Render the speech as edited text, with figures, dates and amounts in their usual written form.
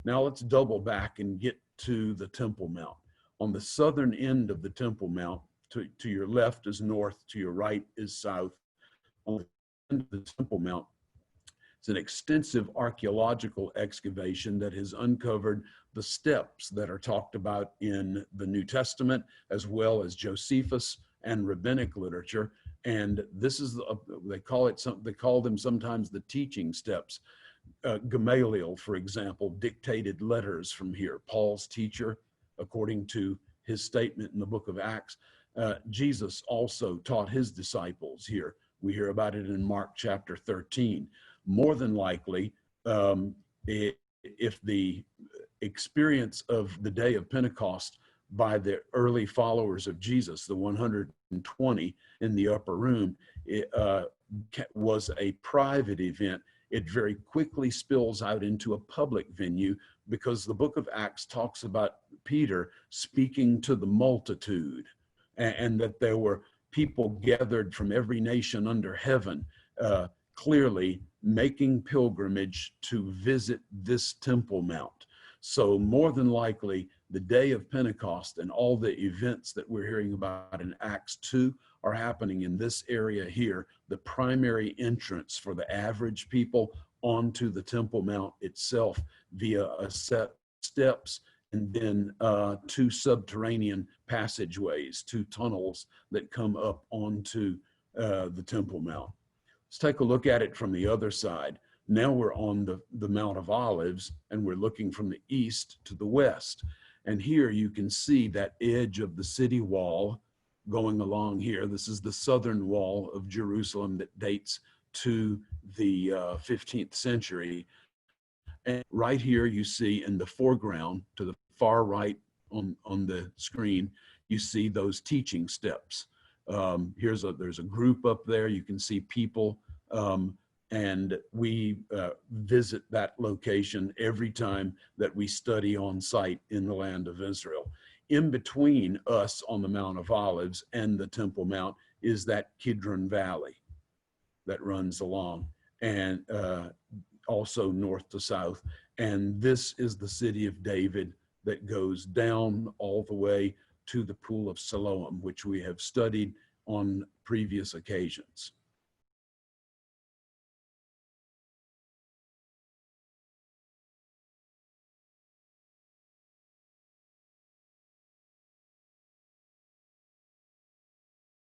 Now let's double back and get to the Temple Mount. On the southern end of the Temple Mount, to your left is north, to your right is south. On the end of the Temple Mount, it's an extensive archeological excavation that has uncovered the steps that are talked about in the New Testament, as well as Josephus and rabbinic literature. And this is, they call them sometimes the teaching steps. Gamaliel, for example, dictated letters from here. Paul's teacher, according to his statement in the book of Acts. Jesus also taught his disciples here. We hear about it in Mark chapter 13. More than likely, if the experience of the day of Pentecost by the early followers of Jesus, the 120 in the upper room, was a private event, it very quickly spills out into a public venue, because the book of Acts talks about Peter speaking to the multitude, and that there were people gathered from every nation under heaven, clearly making pilgrimage to visit this Temple Mount. So more than likely, the day of Pentecost and all the events that we're hearing about in Acts 2 are happening in this area here, the primary entrance for the average people onto the Temple Mount itself via a set of steps, and then two subterranean passageways, two tunnels that come up onto the Temple Mount. Let's take a look at it from the other side. Now we're on the Mount of Olives, and we're looking from the east to the west. And here you can see that edge of the city wall going along here. This is the southern wall of Jerusalem that dates to the 15th century. And right here you see in the foreground, to the far right on the screen, you see those teaching steps. There's a group up there. You can see people, and we visit that location every time that we study on site in the land of Israel. In between us on the Mount of Olives and the Temple Mount is that Kidron Valley that runs along, and also north to south. And this is the city of David that goes down all the way to the Pool of Siloam, which we have studied on previous occasions.